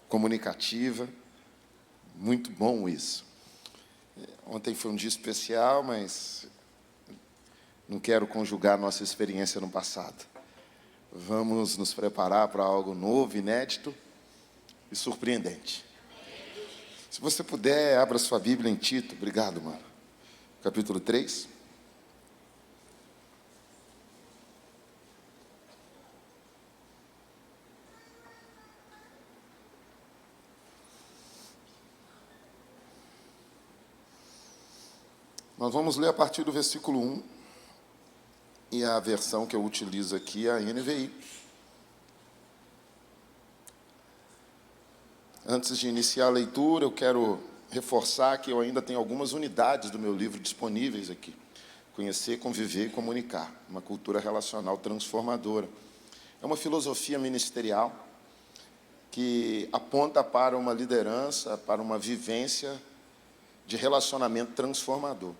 comunicativa, muito bom isso. Ontem foi um dia especial, mas não quero conjugar nossa experiência no passado. Vamos nos preparar para algo novo, inédito e surpreendente. Se você puder, abra sua Bíblia em Tito. Obrigado, mano. Capítulo 3. Nós vamos ler a partir do versículo 1, e a versão que eu utilizo aqui é a NVI. Antes de iniciar a leitura, eu quero reforçar que eu ainda tenho algumas unidades do meu livro disponíveis aqui. Conhecer, Conviver e Comunicar, uma cultura relacional transformadora. É uma filosofia ministerial que aponta para uma liderança, para uma vivência de relacionamento transformador.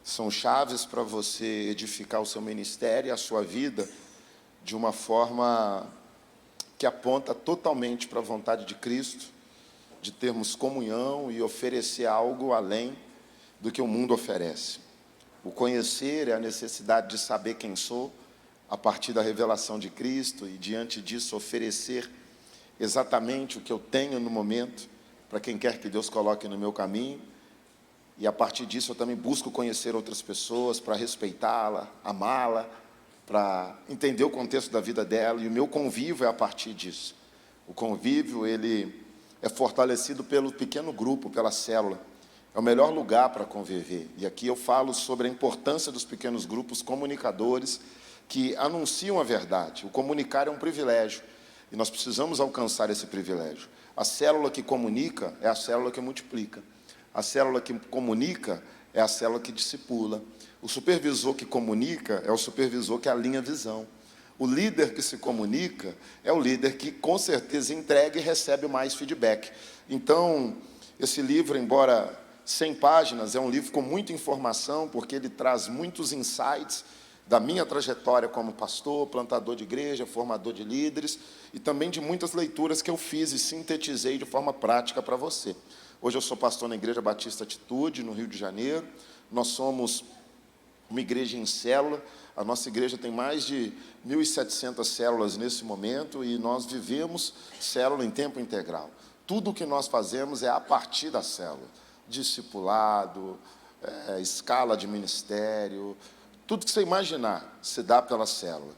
São chaves para você edificar o seu ministério e a sua vida de uma forma que aponta totalmente para a vontade de Cristo, de termos comunhão e oferecer algo além do que o mundo oferece. O conhecer é a necessidade de saber quem sou, a partir da revelação de Cristo, e diante disso oferecer exatamente o que eu tenho no momento, para quem quer que Deus coloque no meu caminho. E a partir disso eu também busco conhecer outras pessoas para respeitá-la, amá-la, para entender o contexto da vida dela, e o meu convívio é a partir disso. O convívio, ele é fortalecido pelo pequeno grupo, pela célula. É o melhor lugar para conviver. E aqui eu falo sobre a importância dos pequenos grupos comunicadores que anunciam a verdade. O comunicar é um privilégio, e nós precisamos alcançar esse privilégio. A célula que comunica é a célula que multiplica. A célula que comunica é a célula que discipula. O supervisor que comunica é o supervisor que alinha a visão. O líder que se comunica é o líder que, com certeza, entrega e recebe mais feedback. Então, esse livro, embora 100 páginas, é um livro com muita informação, porque ele traz muitos insights da minha trajetória como pastor, plantador de igreja, formador de líderes, e também de muitas leituras que eu fiz e sintetizei de forma prática para você. Hoje eu sou pastor na Igreja Batista Atitude, no Rio de Janeiro. Nós somos uma igreja em célula. A nossa igreja tem mais de 1.700 células nesse momento, e nós vivemos célula em tempo integral. Tudo o que nós fazemos é a partir da célula. Discipulado, escala de ministério, tudo que você imaginar se dá pela célula.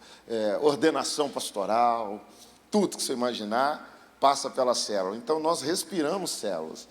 Ordenação pastoral, tudo que você imaginar passa pela célula. Então, nós respiramos células.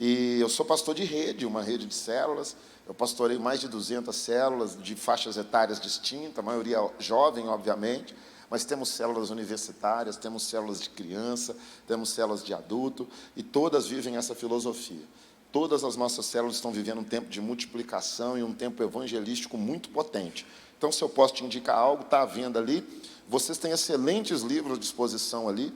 E eu sou pastor de rede, uma rede de células. Eu pastorei mais de 200 células de faixas etárias distintas, a maioria jovem, obviamente, mas temos células universitárias, temos células de criança, temos células de adulto, e todas vivem essa filosofia. Todas as nossas células estão vivendo um tempo de multiplicação e um tempo evangelístico muito potente. Então, se eu posso te indicar algo, está à venda ali. Vocês têm excelentes livros à disposição ali,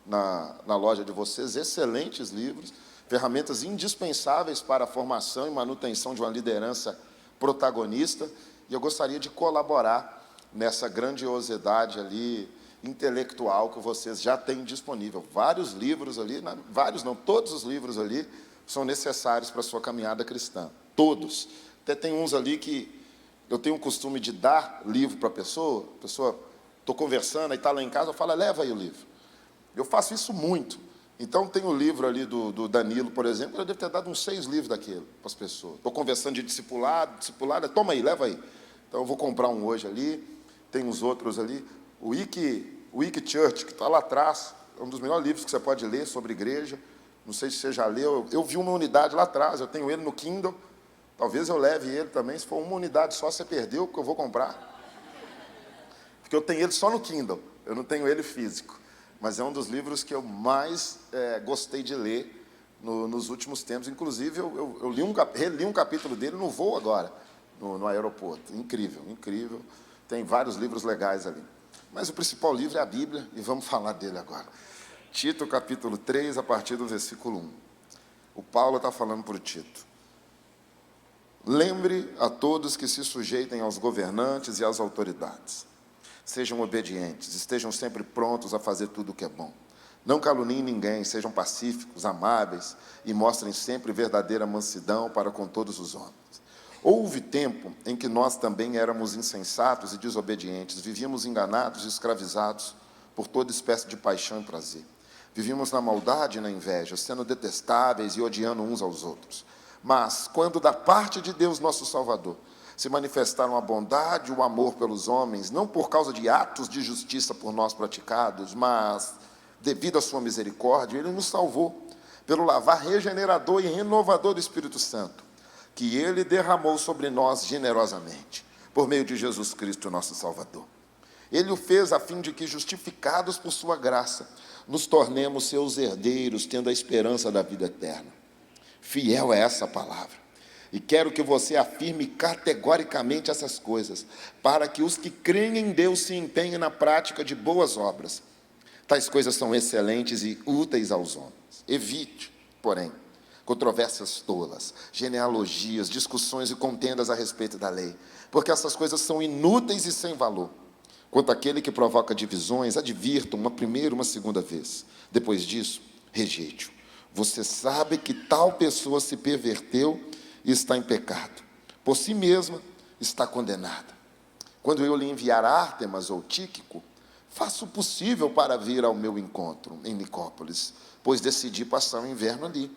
na loja de vocês, excelentes livros, ferramentas indispensáveis para a formação e manutenção de uma liderança protagonista, e eu gostaria de colaborar nessa grandiosidade ali, intelectual, que vocês já têm disponível. Vários livros ali, vários não, todos os livros ali são necessários para a sua caminhada cristã, todos. Até tem uns ali que eu tenho o costume de dar livro para a pessoa, estou conversando, aí está lá em casa, eu falo, leva aí o livro. Eu faço isso muito. Então, tem o livro ali do Danilo, por exemplo, eu devo ter dado uns 6 livros daquele para as pessoas. Estou conversando de discipulado, toma aí, leva aí. Então, eu vou comprar um hoje ali, tem uns outros ali. O Wiki Church, que está lá atrás, é um dos melhores livros que você pode ler sobre igreja. Não sei se você já leu, eu vi uma unidade lá atrás, eu tenho ele no Kindle, talvez eu leve ele também. Se for uma unidade só, você perdeu, porque eu vou comprar. Porque eu tenho ele só no Kindle, eu não tenho ele físico. Mas é um dos livros que eu mais gostei de ler nos últimos tempos. Inclusive, eu reli um capítulo dele no voo agora, no aeroporto. Incrível, incrível. Tem vários livros legais ali. Mas o principal livro é a Bíblia, e vamos falar dele agora. Tito, capítulo 3, a partir do versículo 1. O Paulo está falando para o Tito. Lembre a todos que se sujeitem aos governantes e às autoridades. Sejam obedientes, estejam sempre prontos a fazer tudo o que é bom. Não caluniem ninguém, sejam pacíficos, amáveis e mostrem sempre verdadeira mansidão para com todos os homens. Houve tempo em que nós também éramos insensatos e desobedientes, vivíamos enganados e escravizados por toda espécie de paixão e prazer. Vivíamos na maldade e na inveja, sendo detestáveis e odiando uns aos outros. Mas, quando da parte de Deus, nosso Salvador, se manifestaram a bondade e o amor pelos homens, não por causa de atos de justiça por nós praticados, mas devido à sua misericórdia, Ele nos salvou pelo lavar regenerador e renovador do Espírito Santo, que Ele derramou sobre nós generosamente, por meio de Jesus Cristo, nosso Salvador. Ele o fez a fim de que, justificados por sua graça, nos tornemos seus herdeiros, tendo a esperança da vida eterna. Fiel é essa palavra. E quero que você afirme categoricamente essas coisas, para que os que creem em Deus se empenhem na prática de boas obras. Tais coisas são excelentes e úteis aos homens. Evite, porém, controvérsias tolas, genealogias, discussões e contendas a respeito da lei, porque essas coisas são inúteis e sem valor. Quanto àquele que provoca divisões, advirta uma primeira e uma segunda vez. Depois disso, rejeite-o. Você sabe que tal pessoa se perverteu e está em pecado. Por si mesma está condenada. Quando eu lhe enviar Ártemas ou Tíquico, faça o possível para vir ao meu encontro em Nicópolis, pois decidi passar o inverno ali.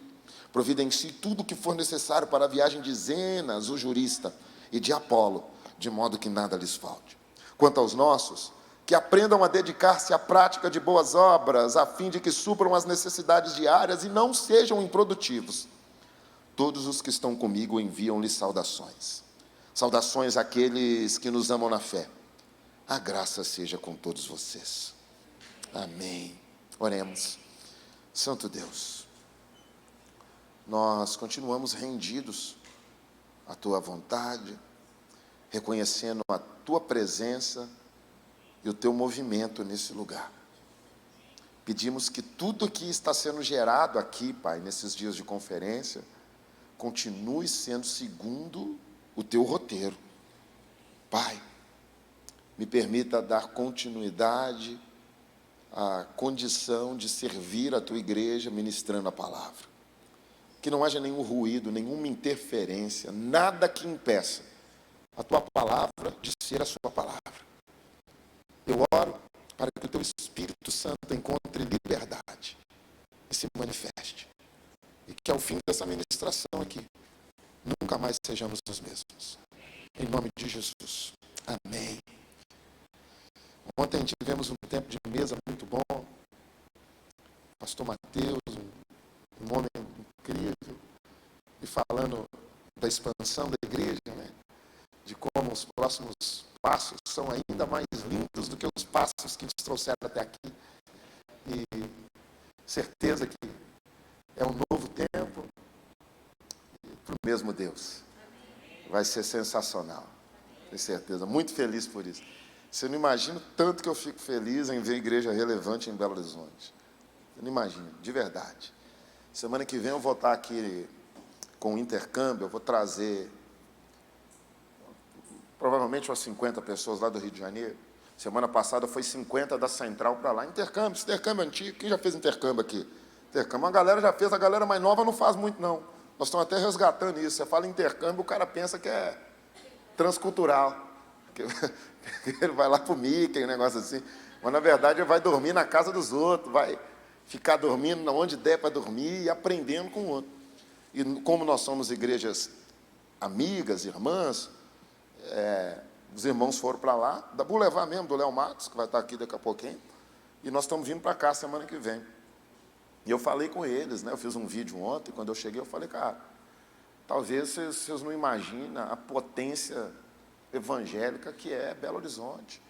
Providencie tudo o que for necessário para a viagem de Zenas, o jurista, e de Apolo, de modo que nada lhes falte. Quanto aos nossos, que aprendam a dedicar-se à prática de boas obras, a fim de que supram as necessidades diárias e não sejam improdutivos. Todos os que estão comigo enviam-lhes saudações. Saudações àqueles que nos amam na fé. A graça seja com todos vocês. Amém. Oremos. Santo Deus, nós continuamos rendidos à Tua vontade, reconhecendo a Tua presença e o Teu movimento nesse lugar. Pedimos que tudo que está sendo gerado aqui, Pai, nesses dias de conferência, continue sendo segundo o Teu roteiro. Pai, me permita dar continuidade à condição de servir a Tua igreja ministrando a palavra. Que não haja nenhum ruído, nenhuma interferência, nada que impeça a Tua palavra de ser a Sua palavra. Eu oro para que o Teu Espírito Santo encontre liberdade e se manifeste. E que ao fim dessa ministração aqui, nunca mais sejamos os mesmos. Em nome de Jesus. Amém. Ontem tivemos um tempo de mesa muito bom. Pastor Mateus, um homem incrível, e falando da expansão da igreja, né? De como os próximos passos são ainda mais lindos do que os passos que nos trouxeram até aqui. E certeza que é um novo tempo para o mesmo Deus. Vai ser sensacional. Tenho certeza. Muito feliz por isso. Você não imagina o tanto que eu fico feliz em ver a igreja relevante em Belo Horizonte. Eu não imagino, de verdade. Semana que vem eu vou estar aqui com o intercâmbio, eu vou trazer provavelmente umas 50 pessoas lá do Rio de Janeiro. Semana passada foi 50 da Central para lá. Intercâmbio antigo. Quem já fez intercâmbio aqui? Intercâmbio, a galera já fez, a galera mais nova não faz muito, não. Nós estamos até resgatando isso. Você fala intercâmbio, o cara pensa que é transcultural. Que ele vai lá para o Mickey, um negócio assim. Mas, na verdade, ele vai dormir na casa dos outros, vai ficar dormindo onde der para dormir e aprendendo com o outro. E como nós somos igrejas amigas, irmãs, os irmãos foram para lá, da Boulevard mesmo, do Léo Matos, que vai estar aqui daqui a pouquinho, e nós estamos vindo para cá semana que vem. E eu falei com eles, né? Eu fiz um vídeo ontem, quando eu cheguei, eu falei, cara, talvez vocês não imaginam a potência evangélica que é Belo Horizonte.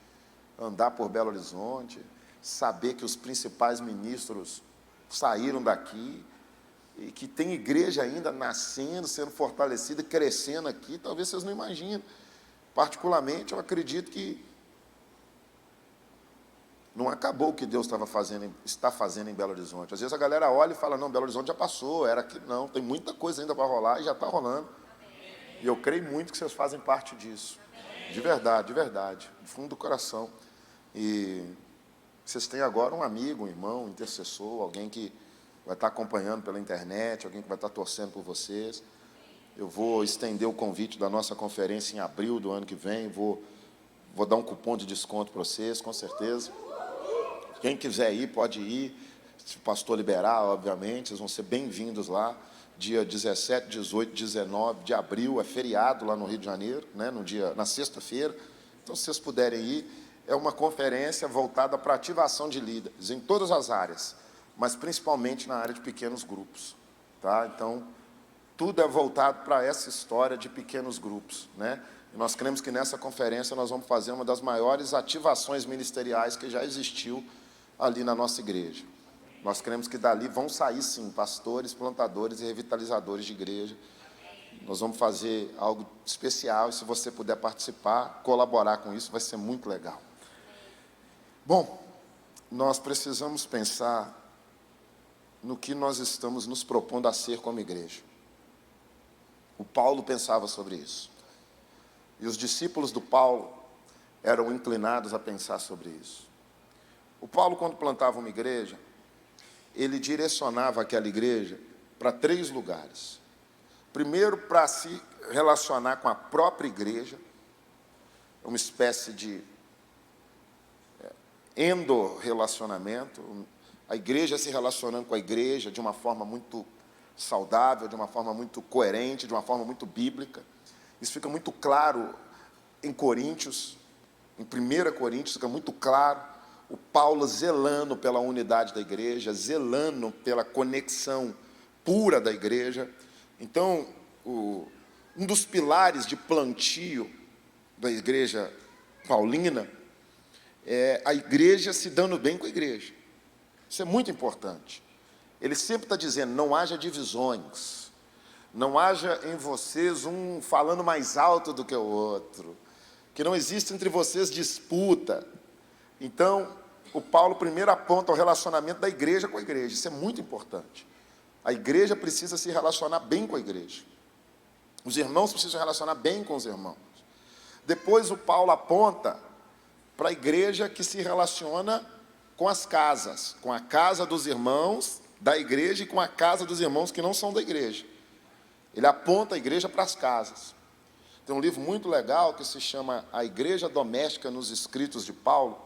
Andar por Belo Horizonte, saber que os principais ministros saíram daqui, e que tem igreja ainda nascendo, sendo fortalecida, crescendo aqui, talvez vocês não imaginem. Particularmente, eu acredito que não acabou o que Deus está fazendo em Belo Horizonte. Às vezes a galera olha e fala, não, Belo Horizonte já passou, era aqui. Não, tem muita coisa ainda para rolar e já está rolando. E eu creio muito que vocês fazem parte disso. De verdade, do fundo do coração. E Vocês têm agora um amigo, um irmão, um intercessor, alguém que vai estar acompanhando pela internet, alguém que vai estar torcendo por vocês. Eu vou estender o convite da nossa conferência em abril do ano que vem, vou dar um cupom de desconto para vocês, com certeza. Quem quiser ir, pode ir, se o pastor liberar, obviamente, vocês vão ser bem-vindos lá, dia 17, 18, 19 de abril, é feriado lá no Rio de Janeiro, né, na sexta-feira, então, se vocês puderem ir, é uma conferência voltada para a ativação de líderes, em todas as áreas, mas principalmente na área de pequenos grupos, tá? Então, tudo é voltado para essa história de pequenos grupos, né? E nós cremos que nessa conferência nós vamos fazer uma das maiores ativações ministeriais que já existiu ali na nossa igreja. Nós cremos que dali vão sair, sim, pastores, plantadores e revitalizadores de igreja. Nós vamos fazer algo especial e, se você puder participar, colaborar com isso, vai ser muito legal. Bom, nós precisamos pensar no que nós estamos nos propondo a ser como igreja. O Paulo pensava sobre isso. E os discípulos do Paulo eram inclinados a pensar sobre isso. O Paulo, quando plantava uma igreja, ele direcionava aquela igreja para 3 lugares. Primeiro, para se relacionar com a própria igreja, uma espécie de endorrelacionamento, a igreja se relacionando com a igreja de uma forma muito saudável, de uma forma muito coerente, de uma forma muito bíblica. Isso fica muito claro em Coríntios, em 1 Coríntios, fica muito claro o Paulo zelando pela unidade da igreja, zelando pela conexão pura da igreja. Então, um dos pilares de plantio da igreja paulina é a igreja se dando bem com a igreja. Isso é muito importante. Ele sempre está dizendo, não haja divisões, não haja em vocês um falando mais alto do que o outro, que não existe entre vocês disputa. Então, o Paulo primeiro aponta o relacionamento da igreja com a igreja. Isso é muito importante. A igreja precisa se relacionar bem com a igreja. Os irmãos precisam se relacionar bem com os irmãos. Depois o Paulo aponta para a igreja que se relaciona com as casas, com a casa dos irmãos da igreja e com a casa dos irmãos que não são da igreja. Ele aponta a igreja para as casas. Tem um livro muito legal que se chama A Igreja Doméstica nos Escritos de Paulo.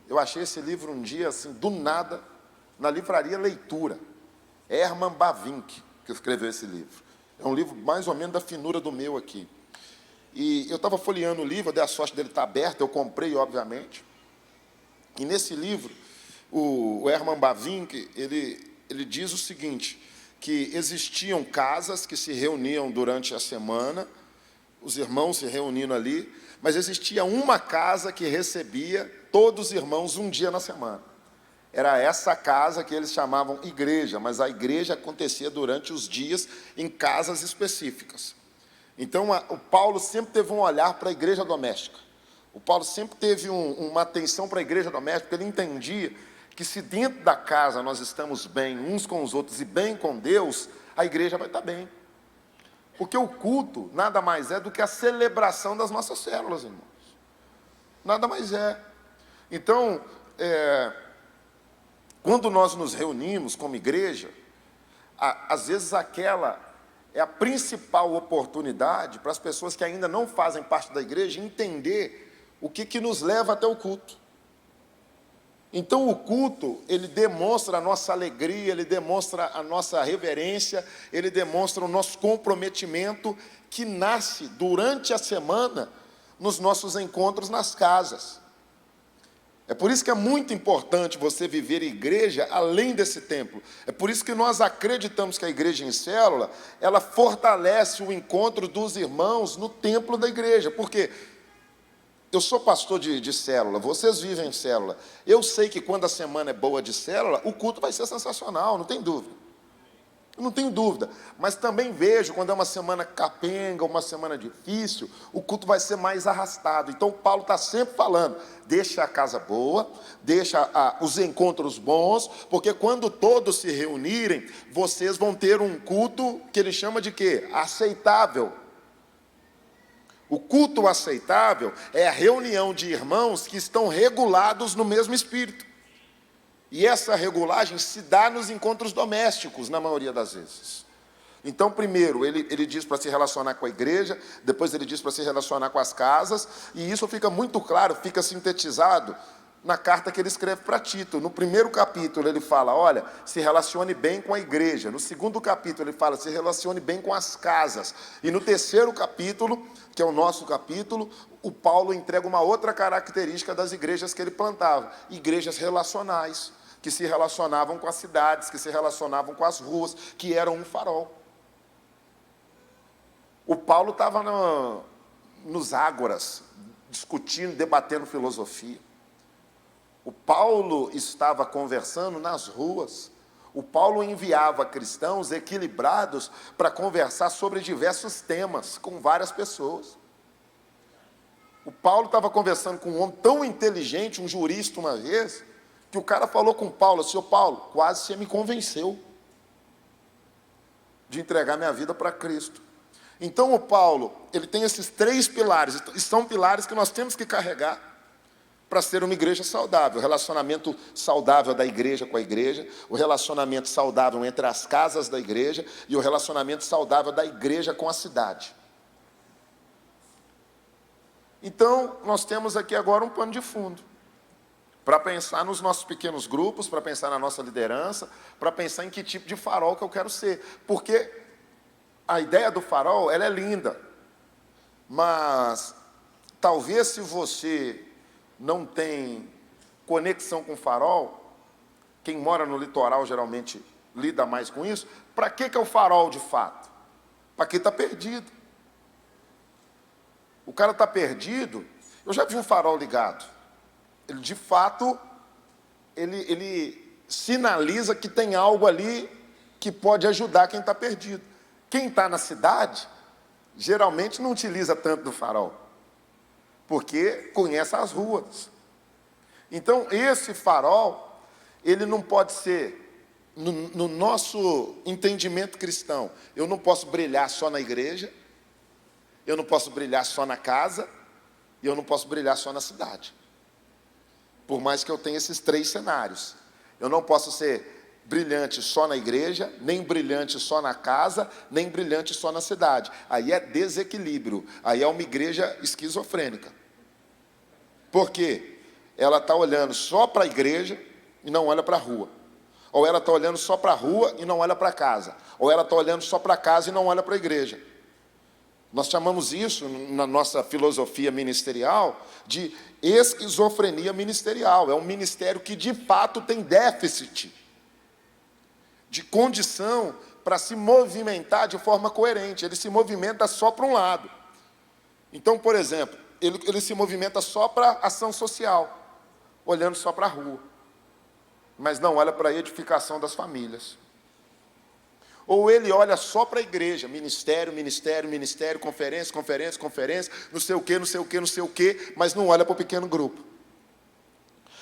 Eu achei esse livro um dia, assim, do nada, na livraria Leitura. Herman Bavinck, que escreveu esse livro. É um livro mais ou menos da finura do meu aqui. E eu estava folheando o livro, eu dei a sorte dele estar aberto, eu comprei, obviamente. E nesse livro, o Herman Bavinck, ele diz o seguinte, que existiam casas que se reuniam durante a semana, os irmãos se reunindo ali, mas existia uma casa que recebia todos os irmãos um dia na semana. Era essa casa que eles chamavam igreja, mas a igreja acontecia durante os dias em casas específicas. Então, o Paulo sempre teve um olhar para a igreja doméstica. O Paulo sempre teve uma atenção para a igreja doméstica, porque ele entendia que se dentro da casa nós estamos bem uns com os outros e bem com Deus, a igreja vai estar bem. Porque o culto nada mais é do que a celebração das nossas células, irmãos. Nada mais é. Então, quando nós nos reunimos como igreja, às vezes aquela é a principal oportunidade para as pessoas que ainda não fazem parte da igreja entender o que nos leva até o culto. Então, o culto, ele demonstra a nossa alegria, ele demonstra a nossa reverência, ele demonstra o nosso comprometimento que nasce durante a semana nos nossos encontros nas casas. É por isso que é muito importante você viver igreja além desse templo. É por isso que nós acreditamos que a igreja em célula, ela fortalece o encontro dos irmãos no templo da igreja. Porque eu sou pastor de célula, vocês vivem em célula. Eu sei que quando a semana é boa de célula, o culto vai ser sensacional, não tem dúvida. Eu não tenho dúvida, mas também vejo, quando é uma semana capenga, uma semana difícil, o culto vai ser mais arrastado. Então, Paulo está sempre falando, deixa a casa boa, deixa os encontros bons, porque quando todos se reunirem, vocês vão ter um culto que ele chama de quê? Aceitável. O culto aceitável é a reunião de irmãos que estão regulados no mesmo espírito. E essa regulagem se dá nos encontros domésticos, na maioria das vezes. Então, primeiro, ele diz para se relacionar com a igreja, depois ele diz para se relacionar com as casas, e isso fica muito claro, fica sintetizado na carta que ele escreve para Tito. No primeiro capítulo ele fala, olha, se relacione bem com a igreja. No segundo capítulo ele fala, se relacione bem com as casas. E no terceiro capítulo, que é o nosso capítulo, o Paulo entrega uma outra característica das igrejas que ele plantava. Igrejas relacionais, que se relacionavam com as cidades, que se relacionavam com as ruas, que eram um farol. O Paulo estava nos ágoras, discutindo, debatendo filosofia. O Paulo estava conversando nas ruas. O Paulo enviava cristãos equilibrados para conversar sobre diversos temas com várias pessoas. O Paulo estava conversando com um homem tão inteligente, um jurista uma vez, que o cara falou com o Paulo, senhor Paulo, quase você me convenceu de entregar minha vida para Cristo. Então o Paulo, ele tem esses 3 pilares, e são pilares que nós temos que carregar para ser uma igreja saudável. O relacionamento saudável da igreja com a igreja, o relacionamento saudável entre as casas da igreja e o relacionamento saudável da igreja com a cidade. Então, nós temos aqui agora um pano de fundo para pensar nos nossos pequenos grupos, para pensar na nossa liderança, para pensar em que tipo de farol que eu quero ser. Porque a ideia do farol, ela é linda, mas talvez se você não tem conexão com farol, quem mora no litoral geralmente lida mais com isso, para que é o farol de fato? Para quem está perdido. O cara está perdido, eu já vi um farol ligado. Ele, de fato, ele sinaliza que tem algo ali que pode ajudar quem está perdido. Quem está na cidade, geralmente não utiliza tanto do farol, porque conhece as ruas. Então, esse farol, ele não pode ser, no nosso entendimento cristão, eu não posso brilhar só na igreja, eu não posso brilhar só na casa, e eu não posso brilhar só na cidade. Por mais que eu tenha esses 3 cenários. Eu não posso ser brilhante só na igreja, nem brilhante só na casa, nem brilhante só na cidade. Aí é desequilíbrio, aí é uma igreja esquizofrênica. Por quê? Ela está olhando só para a igreja e não olha para a rua. Ou ela está olhando só para a rua e não olha para a casa. Ou ela está olhando só para a casa e não olha para a igreja. Nós chamamos isso, na nossa filosofia ministerial, de esquizofrenia ministerial. É um ministério que, de fato, tem déficit de condição para se movimentar de forma coerente. Ele se movimenta só para um lado. Então, por exemplo, ele se movimenta só para ação social, olhando só para a rua, mas não olha para a edificação das famílias. Ou ele olha só para a igreja, ministério, ministério, ministério, conferência, conferência, conferência, não sei o quê, não sei o quê, não sei o quê, mas não olha para o pequeno grupo.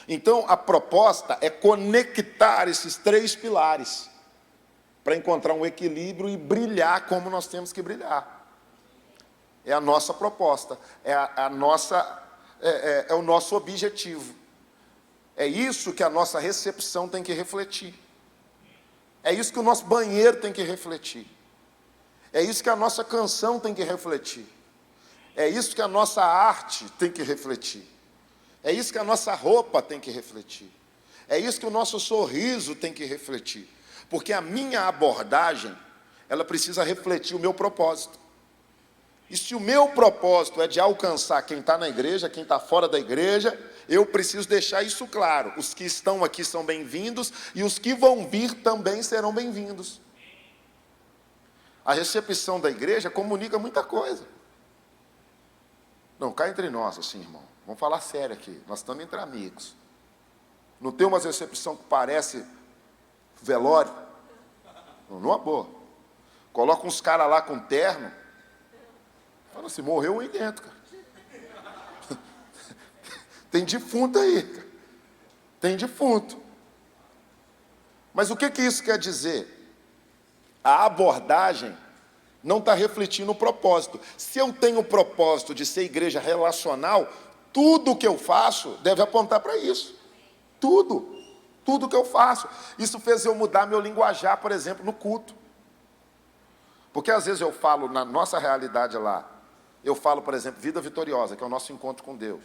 Então, a proposta é conectar esses 3 pilares para encontrar um equilíbrio e brilhar como nós temos que brilhar. É a nossa proposta, é o nosso objetivo. É isso que a nossa recepção tem que refletir. É isso que o nosso banheiro tem que refletir. É isso que a nossa canção tem que refletir. É isso que a nossa arte tem que refletir. É isso que a nossa roupa tem que refletir. É isso que o nosso sorriso tem que refletir. Porque a minha abordagem, ela precisa refletir o meu propósito. E se o meu propósito é de alcançar quem está na igreja, quem está fora da igreja, eu preciso deixar isso claro. Os que estão aqui são bem-vindos e os que vão vir também serão bem-vindos. A recepção da igreja comunica muita coisa. Não, cá entre nós, assim, irmão. Vamos falar sério aqui. Nós estamos entre amigos. Não tem uma recepção que parece velório? Numa boa. Coloca uns caras lá com terno. Fala assim, morreu um aí dentro, cara. Tem defunto aí, cara. Tem defunto. Mas o que isso quer dizer? A abordagem não está refletindo o propósito. Se eu tenho o propósito de ser igreja relacional, tudo o que eu faço deve apontar para isso. Tudo. Tudo que eu faço. Isso fez eu mudar meu linguajar, por exemplo, no culto. Porque às vezes eu falo, na nossa realidade lá, eu falo, por exemplo, vida vitoriosa, que é o nosso encontro com Deus.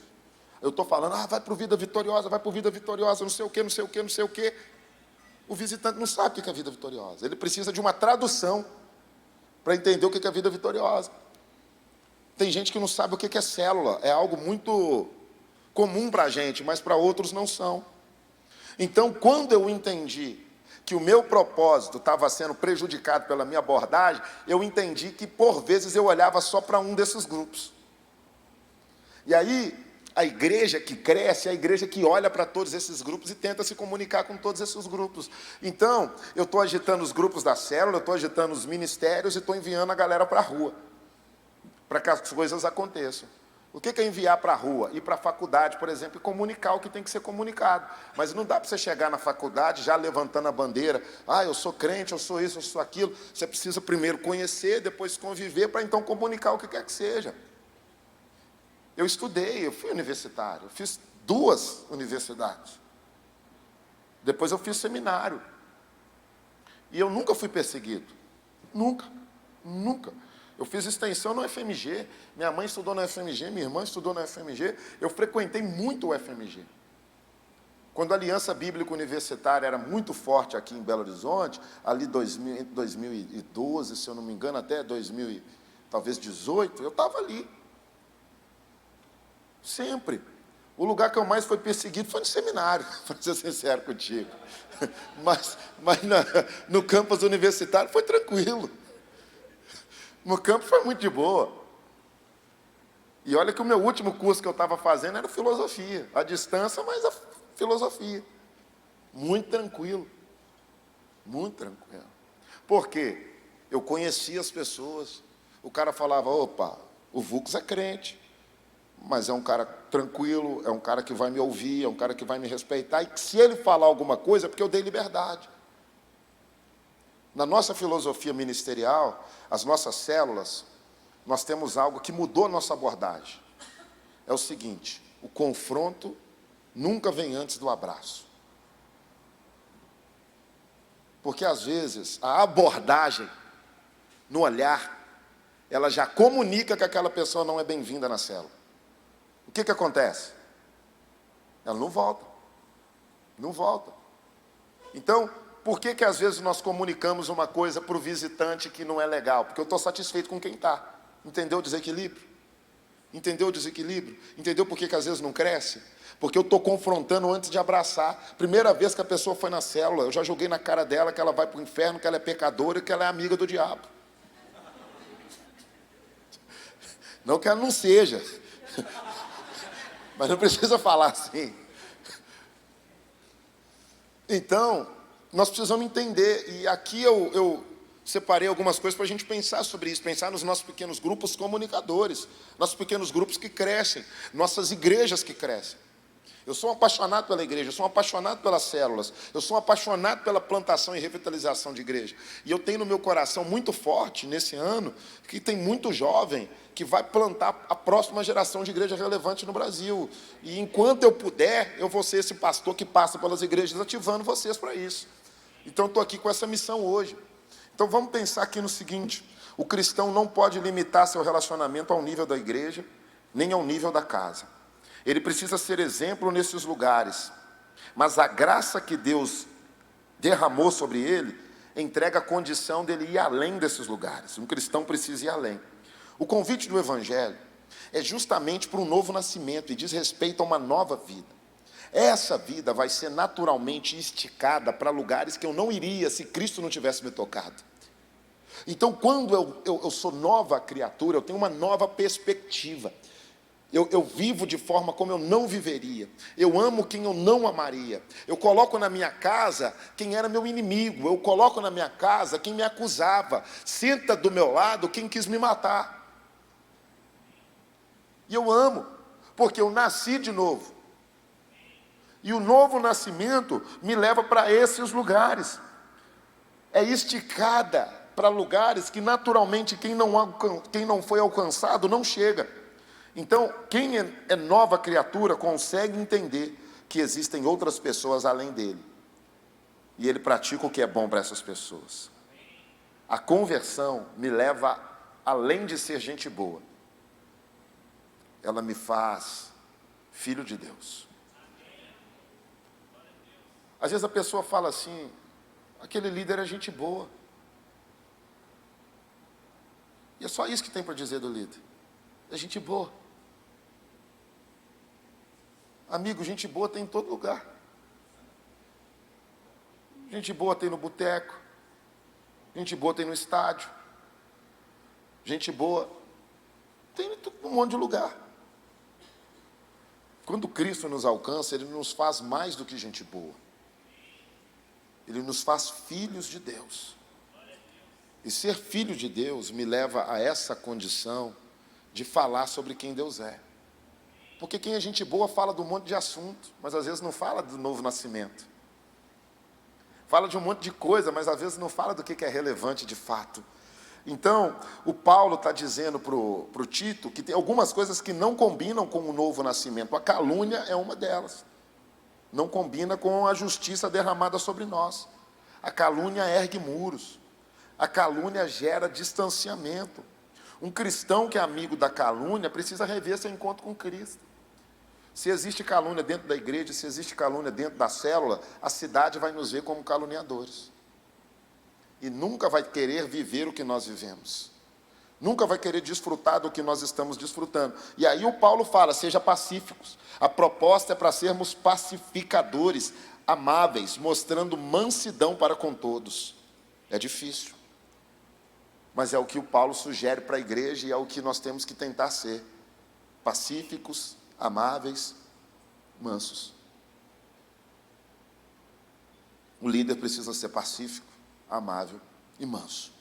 Eu estou falando, vai para o vida vitoriosa, vai para o vida vitoriosa, não sei o quê, não sei o quê, não sei o quê. O visitante não sabe o que é vida vitoriosa. Ele precisa de uma tradução para entender o que é vida vitoriosa. Tem gente que não sabe o que é célula. É algo muito comum para a gente, mas para outros não são. Então, quando eu entendi que o meu propósito estava sendo prejudicado pela minha abordagem, eu entendi que, por vezes, eu olhava só para um desses grupos. E aí, a igreja que cresce é a igreja que olha para todos esses grupos e tenta se comunicar com todos esses grupos. Então, eu estou agitando os grupos da célula, eu estou agitando os ministérios e estou enviando a galera para a rua, para que as coisas aconteçam. O que é enviar para a rua? Ir para a faculdade, por exemplo, e comunicar o que tem que ser comunicado. Mas não dá para você chegar na faculdade já levantando a bandeira, eu sou crente, eu sou isso, eu sou aquilo. Você precisa primeiro conhecer, depois conviver, para então comunicar o que quer que seja. Eu estudei, eu fui universitário, eu fiz 2 universidades. Depois eu fiz seminário. E eu nunca fui perseguido. Nunca. Eu fiz extensão no FMG, minha mãe estudou na FMG, minha irmã estudou na FMG, eu frequentei muito o FMG. Quando a Aliança Bíblica Universitária era muito forte aqui em Belo Horizonte, ali 2012, se eu não me engano, até 2018, eu estava ali. Sempre. O lugar que eu mais fui perseguido foi no seminário, para ser sincero contigo. Mas no campus universitário foi tranquilo. No campus foi muito de boa. E olha que o meu último curso que eu estava fazendo era filosofia. À distância, mas a filosofia. Muito tranquilo. Muito tranquilo. Por quê? Eu conhecia as pessoas. O cara falava, opa, o Vux é crente. Mas é um cara tranquilo, é um cara que vai me ouvir, é um cara que vai me respeitar. E se ele falar alguma coisa, é porque eu dei liberdade. Na nossa filosofia ministerial, as nossas células, nós temos algo que mudou a nossa abordagem. É o seguinte, o confronto nunca vem antes do abraço. Porque, às vezes, a abordagem, no olhar, ela já comunica que aquela pessoa não é bem-vinda na célula. O que acontece? Ela não volta. Não volta. Então, por que às vezes nós comunicamos uma coisa para o visitante que não é legal? Porque eu estou satisfeito com quem está. Entendeu o desequilíbrio? Entendeu o desequilíbrio? Entendeu por que às vezes não cresce? Porque eu estou confrontando antes de abraçar. Primeira vez que a pessoa foi na célula, eu já joguei na cara dela que ela vai para o inferno, que ela é pecadora e que ela é amiga do diabo. Não que ela não seja. Mas não precisa falar assim. Então, nós precisamos entender. E aqui eu separei algumas coisas para a gente pensar sobre isso. Pensar nos nossos pequenos grupos comunicadores. Nossos pequenos grupos que crescem. Nossas igrejas que crescem. Eu sou um apaixonado pela igreja. Eu sou um apaixonado pelas células. Eu sou um apaixonado pela plantação e revitalização de igreja. E eu tenho no meu coração muito forte, nesse ano, que tem muito jovem que vai plantar a próxima geração de igreja relevante no Brasil. E enquanto eu puder, eu vou ser esse pastor que passa pelas igrejas ativando vocês para isso. Então, estou aqui com essa missão hoje. Então, vamos pensar aqui no seguinte. O cristão não pode limitar seu relacionamento ao nível da igreja, nem ao nível da casa. Ele precisa ser exemplo nesses lugares. Mas a graça que Deus derramou sobre ele, entrega a condição dele ir além desses lugares. Um cristão precisa ir além. O convite do Evangelho é justamente para um novo nascimento e diz respeito a uma nova vida. Essa vida vai ser naturalmente esticada para lugares que eu não iria se Cristo não tivesse me tocado. Então, quando eu sou nova criatura, eu tenho uma nova perspectiva. Eu vivo de forma como eu não viveria. Eu amo quem eu não amaria. Eu coloco na minha casa quem era meu inimigo. Eu coloco na minha casa quem me acusava. Senta do meu lado quem quis me matar. E eu amo, porque eu nasci de novo. E o novo nascimento me leva para esses lugares. É esticada para lugares que naturalmente quem não foi alcançado não chega. Então, quem é nova criatura consegue entender que existem outras pessoas além dele. e ele pratica o que é bom para essas pessoas. A conversão me leva, além de ser gente boa, ela me faz filho de Deus. Às vezes a pessoa fala assim, aquele líder é gente boa. E é só isso que tem para dizer do líder. É gente boa. Amigo, gente boa tem em todo lugar. Gente boa tem no boteco. Gente boa tem no estádio. Gente boa tem em um monte de lugar. Quando Cristo nos alcança, Ele nos faz mais do que gente boa. Ele nos faz filhos de Deus. E ser filho de Deus me leva a essa condição de falar sobre quem Deus é. Porque quem é gente boa fala de um monte de assunto, mas às vezes não fala do novo nascimento. Fala de um monte de coisa, mas às vezes não fala do que é relevante de fato. Então, o Paulo está dizendo para o Tito que tem algumas coisas que não combinam com o novo nascimento. A calúnia é uma delas. Não combina com a justiça derramada sobre nós. A calúnia ergue muros. A calúnia gera distanciamento. Um cristão que é amigo da calúnia precisa rever seu encontro com Cristo. Se existe calúnia dentro da igreja, se existe calúnia dentro da célula, a cidade vai nos ver como caluniadores. E nunca vai querer viver o que nós vivemos. Nunca vai querer desfrutar do que nós estamos desfrutando. E aí o Paulo fala, seja pacíficos. A proposta é para sermos pacificadores, amáveis, mostrando mansidão para com todos. É difícil. Mas é o que o Paulo sugere para a igreja e é o que nós temos que tentar ser. Pacíficos, amáveis, mansos. O líder precisa ser pacífico, amável e manso.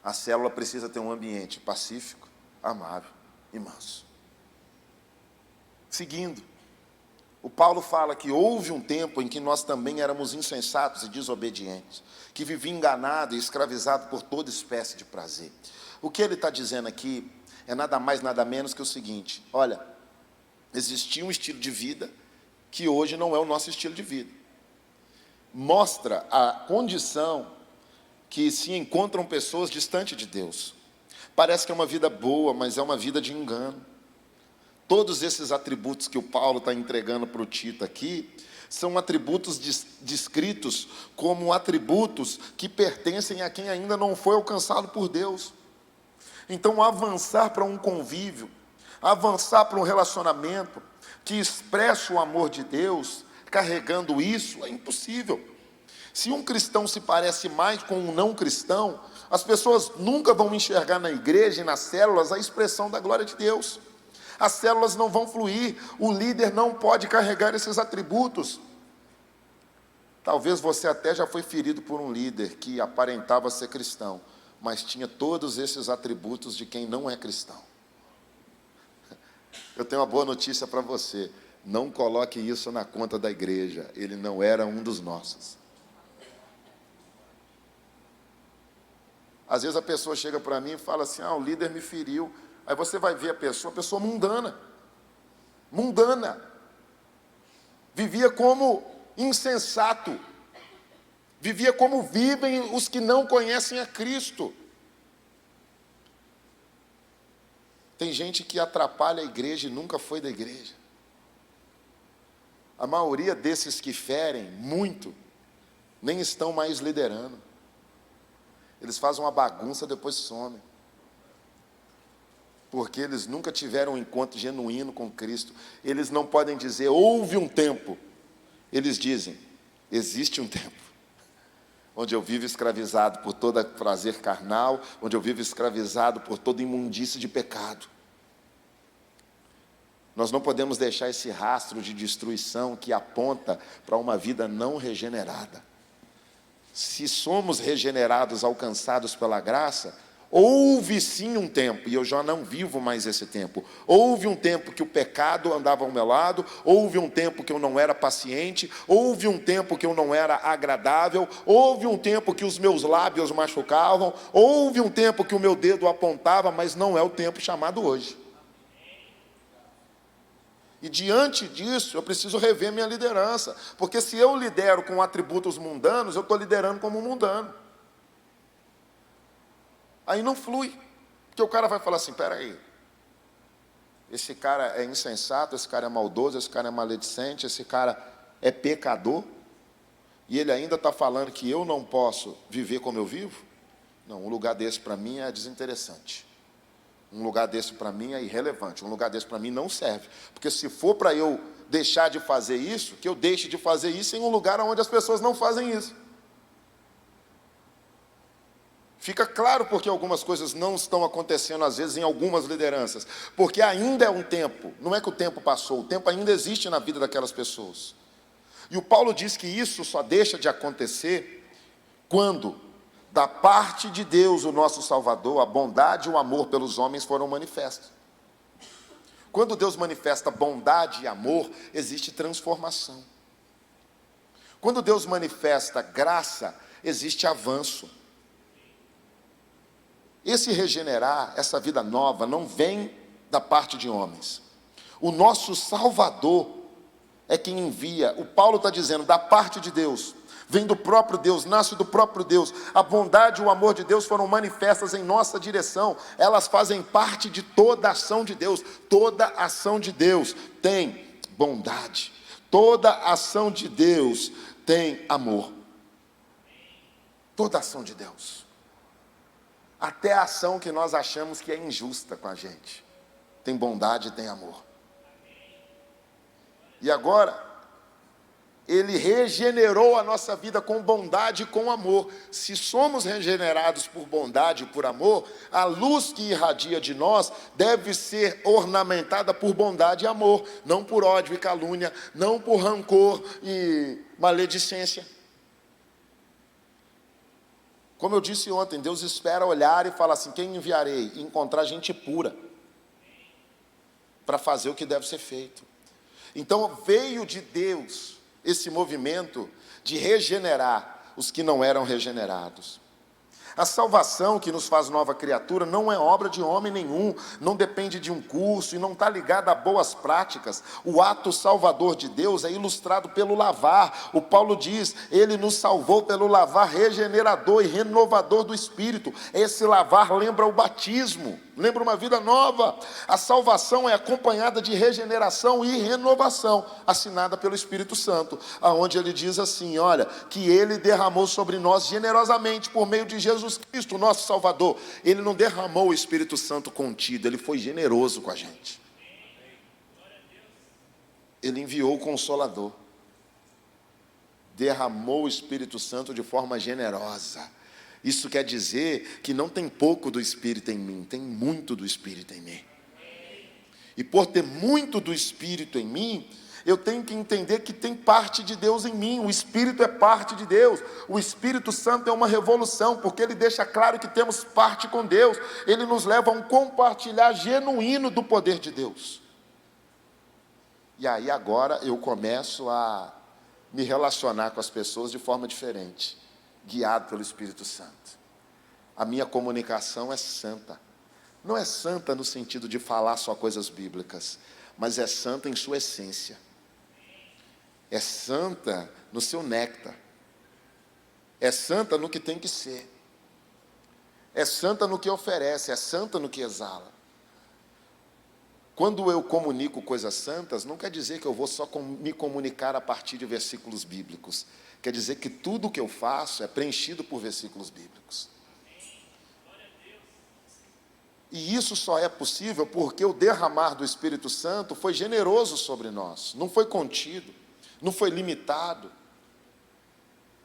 A célula precisa ter um ambiente pacífico, amável e manso. Seguindo, o Paulo fala que houve um tempo em que nós também éramos insensatos e desobedientes, que vivia enganado e escravizado por toda espécie de prazer. O que ele está dizendo aqui é nada mais, nada menos que o seguinte: olha, existia um estilo de vida que hoje não é o nosso estilo de vida. Mostra a condição que se encontram pessoas distantes de Deus. Parece que é uma vida boa, mas é uma vida de engano. Todos esses atributos que o Paulo está entregando para o Tito aqui, são atributos descritos como atributos que pertencem a quem ainda não foi alcançado por Deus. Então, avançar para um convívio, avançar para um relacionamento que expressa o amor de Deus, carregando isso, é impossível. Se um cristão se parece mais com um não cristão, as pessoas nunca vão enxergar na igreja e nas células a expressão da glória de Deus. As células não vão fluir, o líder não pode carregar esses atributos. Talvez você até já foi ferido por um líder que aparentava ser cristão, mas tinha todos esses atributos de quem não é cristão. Eu tenho uma boa notícia para você: não coloque isso na conta da igreja, ele não era um dos nossos. Às vezes a pessoa chega para mim e fala assim: o líder me feriu. Aí você vai ver a pessoa mundana, vivia como insensato, vivia como vivem os que não conhecem a Cristo. Tem gente que atrapalha a igreja e nunca foi da igreja. A maioria desses que ferem muito, nem estão mais liderando. Eles fazem uma bagunça, depois somem. Porque eles nunca tiveram um encontro genuíno com Cristo. Eles não podem dizer, houve um tempo. Eles dizem, existe um tempo, onde eu vivo escravizado por todo prazer carnal, onde eu vivo escravizado por toda imundície de pecado. Nós não podemos deixar esse rastro de destruição que aponta para uma vida não regenerada. Se somos regenerados, alcançados pela graça, houve sim um tempo, e eu já não vivo mais esse tempo. Houve um tempo que o pecado andava ao meu lado, houve um tempo que eu não era paciente, houve um tempo que eu não era agradável, houve um tempo que os meus lábios machucavam, houve um tempo que o meu dedo apontava, mas não é o tempo chamado hoje. E diante disso, eu preciso rever minha liderança. Porque se eu lidero com atributos mundanos, eu estou liderando como um mundano. Aí não flui. Porque o cara vai falar assim, peraí, esse cara é insensato, esse cara é maldoso, esse cara é maledicente, esse cara é pecador, e ele ainda está falando que eu não posso viver como eu vivo? Não, um lugar desse para mim é desinteressante. Um lugar desse para mim é irrelevante. Um lugar desse para mim não serve. Porque se for para eu deixar de fazer isso, que eu deixe de fazer isso em um lugar onde as pessoas não fazem isso. Fica claro porque algumas coisas não estão acontecendo, às vezes, em algumas lideranças. Porque ainda é um tempo. Não é que o tempo passou, o tempo ainda existe na vida daquelas pessoas. E o Paulo diz que isso só deixa de acontecer quando, da parte de Deus, o nosso Salvador, a bondade e o amor pelos homens foram manifestos. Quando Deus manifesta bondade e amor, existe transformação. Quando Deus manifesta graça, existe avanço. Esse regenerar, essa vida nova, não vem da parte de homens. O nosso Salvador é quem envia. O Paulo está dizendo, da parte de Deus. Vem do próprio Deus, nasce do próprio Deus. A bondade e o amor de Deus foram manifestas em nossa direção. Elas fazem parte de toda a ação de Deus. Toda a ação de Deus tem bondade. Toda a ação de Deus tem amor. Toda a ação de Deus. Até a ação que nós achamos que é injusta com a gente. Tem bondade e tem amor. E agora, Ele regenerou a nossa vida com bondade e com amor. Se somos regenerados por bondade e por amor, a luz que irradia de nós deve ser ornamentada por bondade e amor, não por ódio e calúnia, não por rancor e maledicência. Como eu disse ontem, Deus espera olhar e falar assim, quem enviarei? E encontrar gente pura para fazer o que deve ser feito. Então veio de Deus esse movimento de regenerar os que não eram regenerados. A salvação que nos faz nova criatura não é obra de homem nenhum, não depende de um curso e não está ligada a boas práticas. O ato salvador de Deus é ilustrado pelo lavar. O Paulo diz, Ele nos salvou pelo lavar regenerador e renovador do Espírito. Esse lavar lembra o batismo, lembra uma vida nova. A salvação é acompanhada de regeneração e renovação, assinada pelo Espírito Santo, aonde ele diz assim, olha, que Ele derramou sobre nós generosamente por meio de Jesus Cristo, nosso Salvador. Ele não derramou o Espírito Santo contido, Ele foi generoso com a gente. Ele enviou o Consolador. Derramou o Espírito Santo de forma generosa. Isso quer dizer que não tem pouco do Espírito em mim, tem muito do Espírito em mim. E por ter muito do Espírito em mim, eu tenho que entender que tem parte de Deus em mim. O Espírito é parte de Deus. O Espírito Santo é uma revolução, porque ele deixa claro que temos parte com Deus. Ele nos leva a um compartilhar genuíno do poder de Deus. E aí agora eu começo a me relacionar com as pessoas de forma diferente, guiado pelo Espírito Santo. A minha comunicação é santa. Não é santa no sentido de falar só coisas bíblicas, mas é santa em sua essência. É santa no seu néctar. É santa no que tem que ser. É santa no que oferece, é santa no que exala. Quando eu comunico coisas santas, não quer dizer que eu vou só me comunicar a partir de versículos bíblicos. Quer dizer que tudo o que eu faço é preenchido por versículos bíblicos. E isso só é possível porque o derramar do Espírito Santo foi generoso sobre nós. Não foi contido, não foi limitado,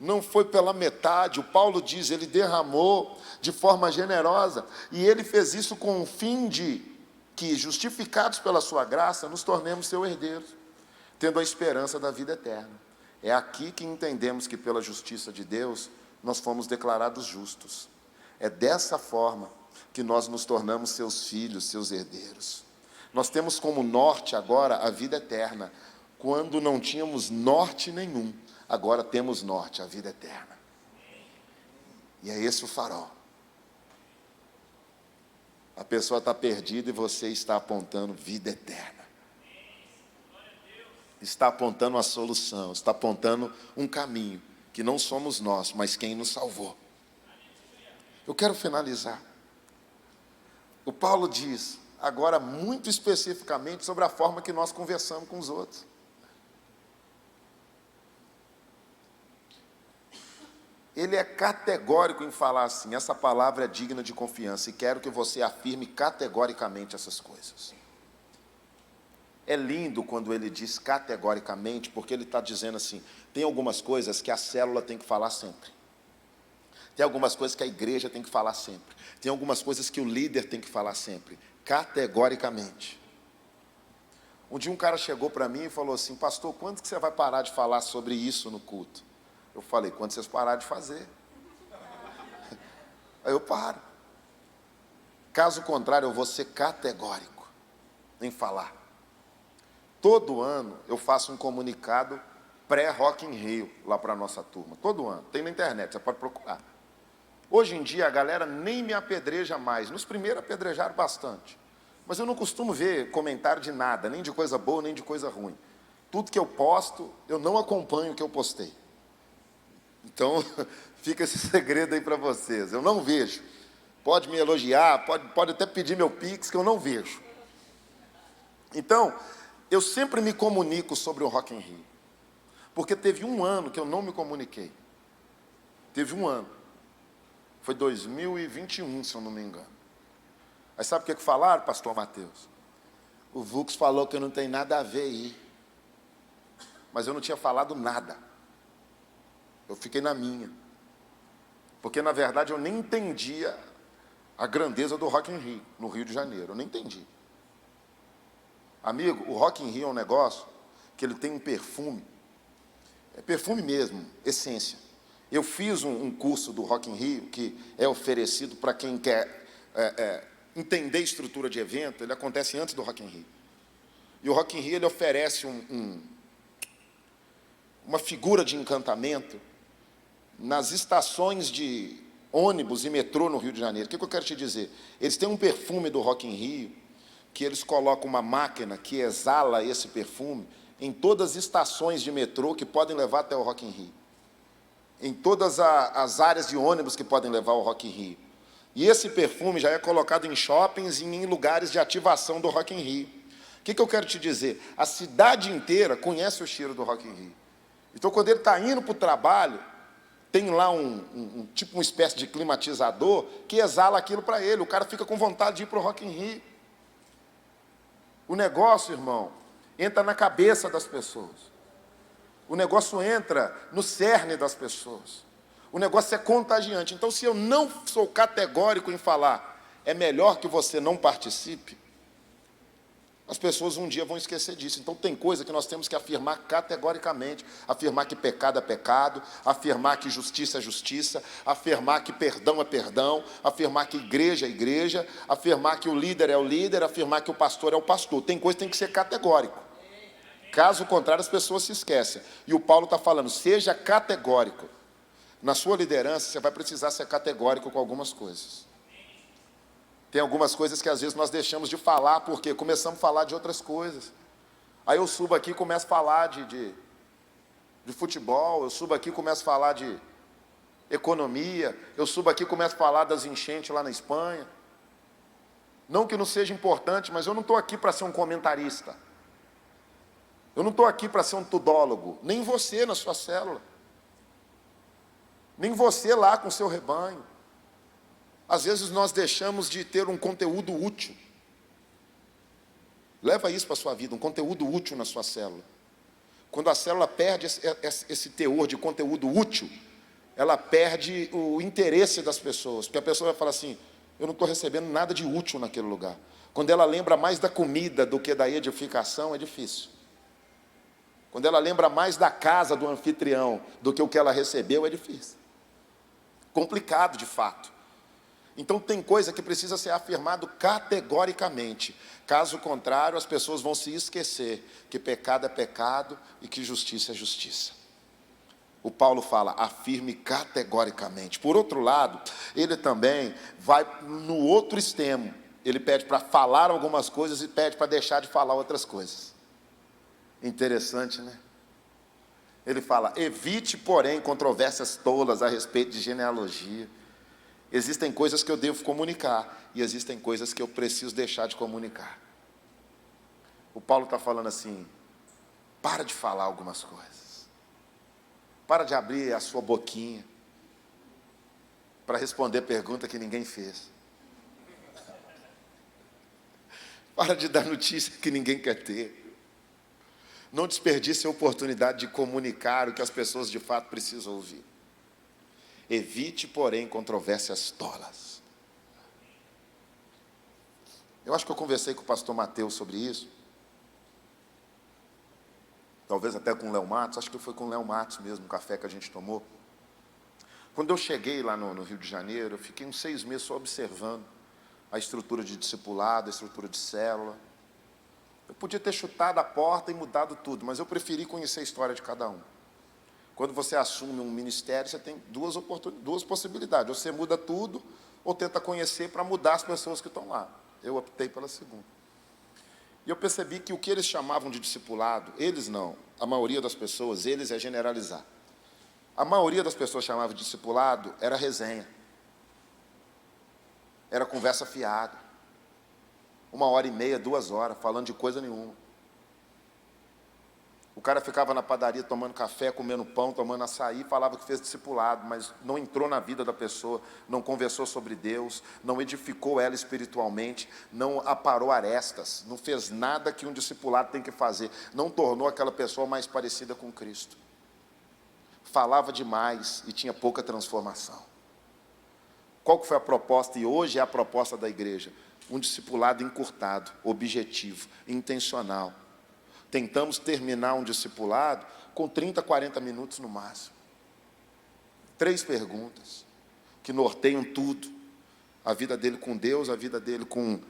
não foi pela metade. O Paulo diz, ele derramou de forma generosa. E ele fez isso com o fim de que, justificados pela sua graça, nos tornemos seus herdeiros, tendo a esperança da vida eterna. É aqui que entendemos que pela justiça de Deus, nós fomos declarados justos. É dessa forma que nós nos tornamos seus filhos, seus herdeiros. Nós temos como norte agora a vida eterna. Quando não tínhamos norte nenhum, agora temos norte, a vida eterna. E é esse o farol. A pessoa está perdida e você está apontando vida eterna. está apontando uma solução, está apontando um caminho, que não somos nós, mas quem nos salvou. Eu quero finalizar. O Paulo diz, agora muito especificamente, sobre a forma que nós conversamos com os outros. Ele é categórico em falar assim, essa palavra é digna de confiança, e quero que você afirme categoricamente essas coisas. É lindo quando ele diz categoricamente, porque ele está dizendo assim, tem algumas coisas que a célula tem que falar sempre. Tem algumas coisas que a igreja tem que falar sempre. Tem algumas coisas que o líder tem que falar sempre. Categoricamente. Um dia um cara chegou para mim e falou assim, pastor, quando que você vai parar de falar sobre isso no culto? Eu falei, quando vocês pararem de fazer. Aí eu paro. Caso contrário, eu vou ser categórico em falar. Todo ano eu faço um comunicado pré-Rock in Rio, lá para a nossa turma. Todo ano. Tem na internet, você pode procurar. Hoje em dia a galera nem me apedreja mais. Nos primeiros apedrejaram bastante. Mas eu não costumo ver comentário de nada, nem de coisa boa, nem de coisa ruim. Tudo que eu posto, eu não acompanho o que eu postei. Então, fica esse segredo aí para vocês. Eu não vejo. Pode me elogiar, pode até pedir meu Pix, que eu não vejo. Então, eu sempre me comunico sobre o Rock in Rio. Porque teve um ano que eu não me comuniquei. Teve um ano. Foi 2021, se eu não me engano. Aí sabe o que falaram, pastor Mateus? O Vux falou que não tem nada a ver aí. Mas eu não tinha falado nada. Eu fiquei na minha. Porque, na verdade, eu nem entendia a grandeza do Rock in Rio, no Rio de Janeiro. Eu nem entendi. Amigo, o Rock in Rio é um negócio que ele tem um perfume. É perfume mesmo, essência. Eu fiz um curso do Rock in Rio, que é oferecido para quem quer entender estrutura de evento. Ele acontece antes do Rock in Rio. E o Rock in Rio ele oferece uma figura de encantamento nas estações de ônibus e metrô no Rio de Janeiro. O que eu quero te dizer? Eles têm um perfume do Rock in Rio, que eles colocam uma máquina que exala esse perfume em todas as estações de metrô que podem levar até o Rock in Rio. Em todas as áreas de ônibus que podem levar ao Rock in Rio. E esse perfume já é colocado em shoppings e em lugares de ativação do Rock in Rio. O que eu quero te dizer? A cidade inteira conhece o cheiro do Rock in Rio. Então, quando ele está indo para o trabalho, tem lá tipo uma espécie de climatizador que exala aquilo para ele. O cara fica com vontade de ir para o Rock in Rio. O negócio, irmão, entra na cabeça das pessoas. O negócio entra no cerne das pessoas. O negócio é contagiante. Então, se eu não sou categórico em falar, é melhor que você não participe, as pessoas um dia vão esquecer disso. Então, tem coisa que nós temos que afirmar categoricamente. Afirmar que pecado é pecado, afirmar que justiça é justiça, afirmar que perdão é perdão, afirmar que igreja é igreja, afirmar que o líder é o líder, afirmar que o pastor é o pastor. Tem coisa que tem que ser categórico. Caso contrário, as pessoas se esquecem. E o Paulo está falando, seja categórico. Na sua liderança, você vai precisar ser categórico com algumas coisas. Tem algumas coisas que às vezes nós deixamos de falar, porque começamos a falar de outras coisas. Aí eu subo aqui e começo a falar de futebol, eu subo aqui e começo a falar de economia, eu subo aqui e começo a falar das enchentes lá na Espanha. Não que não seja importante, mas eu não estou aqui para ser um comentarista. Eu não estou aqui para ser um tudólogo, nem você na sua célula. Nem você lá com o seu rebanho. Às vezes nós deixamos de ter um conteúdo útil. Leva isso para a sua vida, um conteúdo útil na sua célula. Quando a célula perde esse teor de conteúdo útil, ela perde o interesse das pessoas. Porque a pessoa vai falar assim, eu não estou recebendo nada de útil naquele lugar. Quando ela lembra mais da comida do que da edificação, é difícil. Quando ela lembra mais da casa do anfitrião do que o que ela recebeu, é difícil. Complicado, de fato. Então, tem coisa que precisa ser afirmado categoricamente. Caso contrário, as pessoas vão se esquecer que pecado é pecado e que justiça é justiça. O Paulo fala, afirme categoricamente. Por outro lado, ele também vai no outro extremo. Ele pede para falar algumas coisas e pede para deixar de falar outras coisas. Interessante, né? Ele fala, evite, porém, controvérsias tolas a respeito de genealogia. Existem coisas que eu devo comunicar e existem coisas que eu preciso deixar de comunicar. O Paulo está falando assim, para de falar algumas coisas. Para de abrir a sua boquinha para responder pergunta que ninguém fez. Para de dar notícia que ninguém quer ter. Não desperdice a oportunidade de comunicar o que as pessoas de fato precisam ouvir. Evite, porém, controvérsias tolas. Eu acho que eu conversei com o pastor Mateus sobre isso. Talvez até com o Léo Matos. Acho que foi com o Léo Matos mesmo, no café que a gente tomou. Quando eu cheguei lá no Rio de Janeiro, eu fiquei uns 6 meses só observando a estrutura de discipulado, a estrutura de célula. Eu podia ter chutado a porta e mudado tudo, mas eu preferi conhecer a história de cada um. Quando você assume um ministério, você tem duas possibilidades. Ou você muda tudo, ou tenta conhecer para mudar as pessoas que estão lá. Eu optei pela segunda. E eu percebi que o que eles chamavam de discipulado, eles não, a maioria das pessoas, eles é generalizar. A maioria das pessoas chamava de discipulado era resenha. Era conversa fiada. 1h30, 2 horas, falando de coisa nenhuma. O cara ficava na padaria tomando café, comendo pão, tomando açaí, falava que fez discipulado, mas não entrou na vida da pessoa, não conversou sobre Deus, não edificou ela espiritualmente, não aparou arestas, não fez nada que um discipulado tem que fazer, não tornou aquela pessoa mais parecida com Cristo. Falava demais e tinha pouca transformação. Qual que foi a proposta? E hoje é a proposta da igreja. Um discipulado encurtado, objetivo, intencional. Tentamos terminar um discipulado com 30, 40 minutos no máximo. 3 perguntas que norteiam tudo. A vida dele com Deus, a vida dele com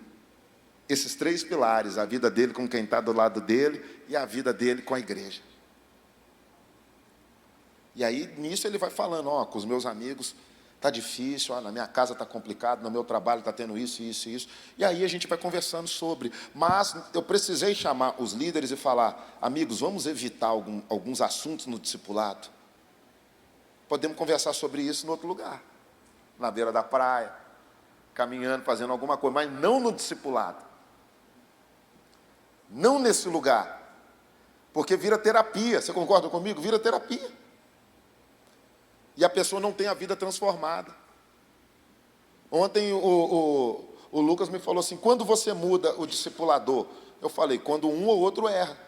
esses 3 pilares. A vida dele com quem está do lado dele e a vida dele com a igreja. E aí, nisso ele vai falando, com os meus amigos está difícil, na minha casa está complicado, no meu trabalho está tendo isso, isso e isso. E aí a gente vai conversando sobre. Mas eu precisei chamar os líderes e falar, amigos, vamos evitar alguns assuntos no discipulado. Podemos conversar sobre isso em outro lugar. Na beira da praia, caminhando, fazendo alguma coisa, mas não no discipulado. Não nesse lugar. Porque vira terapia, você concorda comigo? Vira terapia. E a pessoa não tem a vida transformada. Ontem o Lucas me falou assim, quando você muda o discipulador? Eu falei, quando um ou outro erra.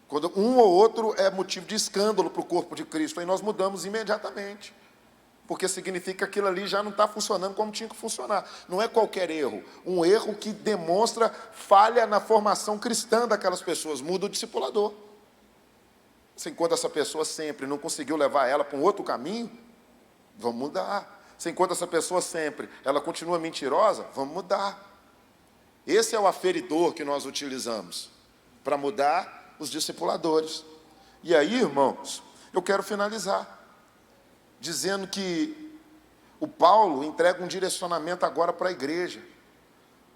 Quando um ou outro é motivo de escândalo para o corpo de Cristo, aí nós mudamos imediatamente. Porque significa que aquilo ali já não está funcionando como tinha que funcionar. Não é qualquer erro. Um erro que demonstra falha na formação cristã daquelas pessoas. Muda o discipulador. Se enquanto essa pessoa sempre não conseguiu levar ela para um outro caminho, vamos mudar. Se enquanto essa pessoa sempre, ela continua mentirosa, vamos mudar. Esse é o aferidor que nós utilizamos para mudar os discipuladores. E aí, irmãos, eu quero finalizar dizendo que o Paulo entrega um direcionamento agora para a igreja,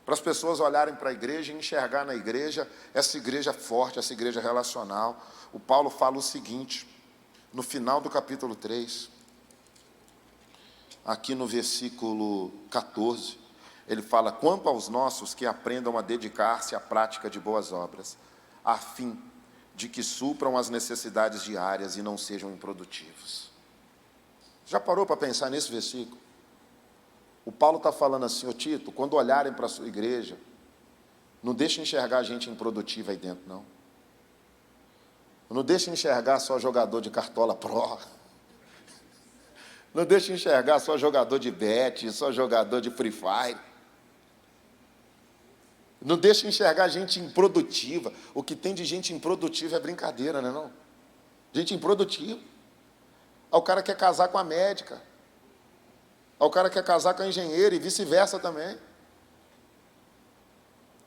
para as pessoas olharem para a igreja e enxergar na igreja essa igreja forte, essa igreja relacional. O Paulo fala o seguinte, no final do capítulo 3, aqui no versículo 14, ele fala, quanto aos nossos que aprendam a dedicar-se à prática de boas obras, a fim de que supram as necessidades diárias e não sejam improdutivos. Já parou para pensar nesse versículo? O Paulo está falando assim, Tito, quando olharem para a sua igreja, não deixe enxergar gente improdutiva aí dentro, não. Não deixe enxergar só jogador de cartola pro. Não deixe enxergar só jogador de bet, só jogador de Free Fire. Não deixe enxergar gente improdutiva. O que tem de gente improdutiva é brincadeira, não é não? Gente improdutiva. O cara quer casar com a médica. O cara quer casar com a engenheira e vice-versa também.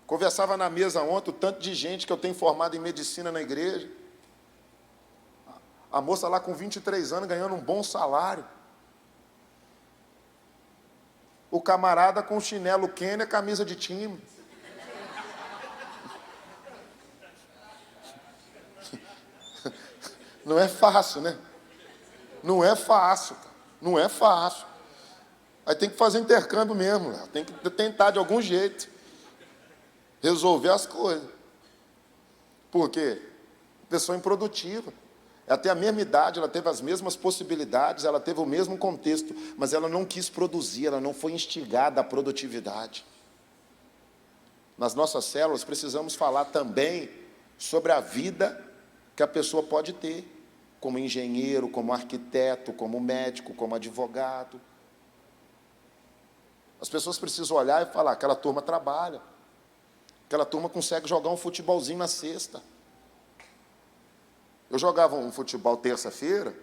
Conversava na mesa ontem o tanto de gente que eu tenho formado em medicina na igreja. A moça lá com 23 anos ganhando um bom salário. O camarada com chinelo Kenner, camisa de time. Não é fácil, né? Não é fácil, cara. Não é fácil. Aí tem que fazer intercâmbio mesmo, Léo. Tem que tentar de algum jeito resolver as coisas. Por quê? Pessoa improdutiva. Ela tem a mesma idade, ela teve as mesmas possibilidades, ela teve o mesmo contexto, mas ela não quis produzir, ela não foi instigada à produtividade. Nas nossas células, precisamos falar também sobre a vida que a pessoa pode ter, como engenheiro, como arquiteto, como médico, como advogado. As pessoas precisam olhar e falar, aquela turma trabalha, aquela turma consegue jogar um futebolzinho na sexta. Eu jogava um futebol terça-feira,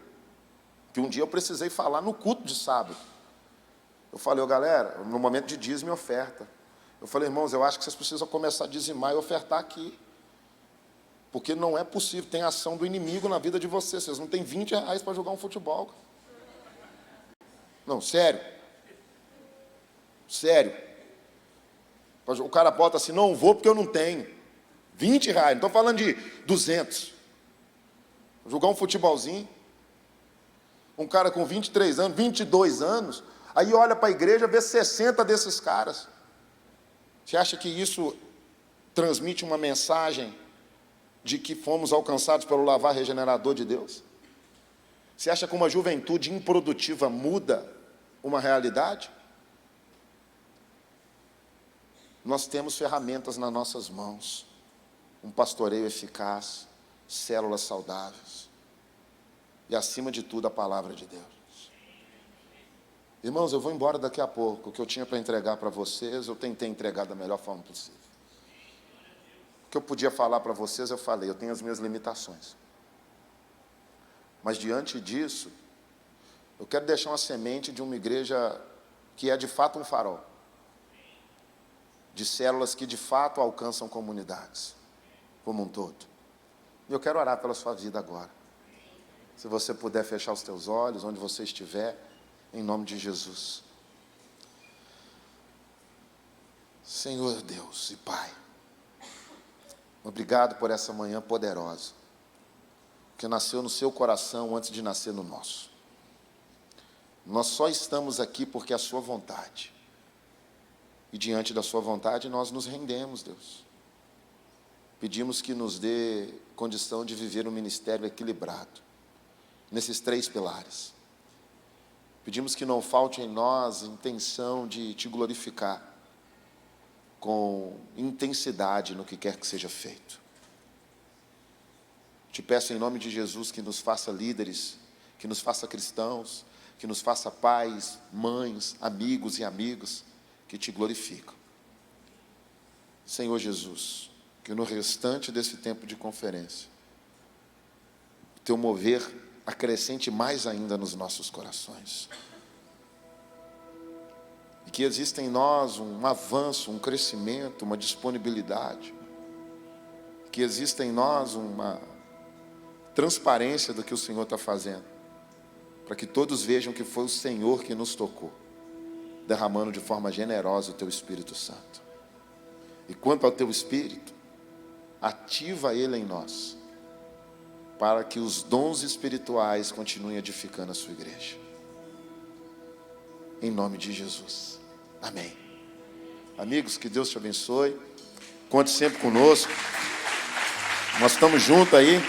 que um dia eu precisei falar no culto de sábado. Eu falei, galera, no momento de dízimo e oferta, eu falei, irmãos, eu acho que vocês precisam começar a dizimar e ofertar aqui. Porque não é possível, tem ação do inimigo na vida de vocês. Vocês não têm 20 reais para jogar um futebol. Não, sério. Sério. O cara bota assim, não vou porque eu não tenho. 20 reais, não estou falando de 200. Jogar um futebolzinho. Um cara com 23 anos, 22 anos, aí olha para a igreja e vê 60 desses caras. Você acha que isso transmite uma mensagem de que fomos alcançados pelo lavar regenerador de Deus? Você acha que uma juventude improdutiva muda uma realidade? Nós temos ferramentas nas nossas mãos, um pastoreio eficaz, células saudáveis e, acima de tudo, a palavra de Deus. Irmãos, eu vou embora daqui a pouco. O que eu tinha para entregar para vocês, eu tentei entregar da melhor forma possível. O que eu podia falar para vocês, eu falei. Eu tenho as minhas limitações. Mas, diante disso, eu quero deixar uma semente de uma igreja que é, de fato, um farol. De células que, de fato, alcançam comunidades, como um todo. E eu quero orar pela sua vida agora. Se você puder fechar os teus olhos, onde você estiver, em nome de Jesus. Senhor Deus e Pai, obrigado por essa manhã poderosa, que nasceu no seu coração antes de nascer no nosso. Nós só estamos aqui porque é a sua vontade. E diante da sua vontade nós nos rendemos, Deus. Pedimos que nos dê condição de viver um ministério equilibrado, nesses 3 pilares. Pedimos que não falte em nós a intenção de te glorificar, com intensidade no que quer que seja feito. Te peço em nome de Jesus que nos faça líderes, que nos faça cristãos, que nos faça pais, mães, amigos e amigas que te glorificam. Senhor Jesus, que no restante desse tempo de conferência, o teu mover acrescente mais ainda nos nossos corações. E que exista em nós um avanço, um crescimento, uma disponibilidade. Que exista em nós uma transparência do que o Senhor está fazendo. Para que todos vejam que foi o Senhor que nos tocou, derramando de forma generosa o teu Espírito Santo. E quanto ao teu Espírito, ativa ele em nós, para que os dons espirituais continuem edificando a sua igreja. Em nome de Jesus. Amém. Amigos, que Deus te abençoe. Conte sempre conosco. Nós estamos juntos aí.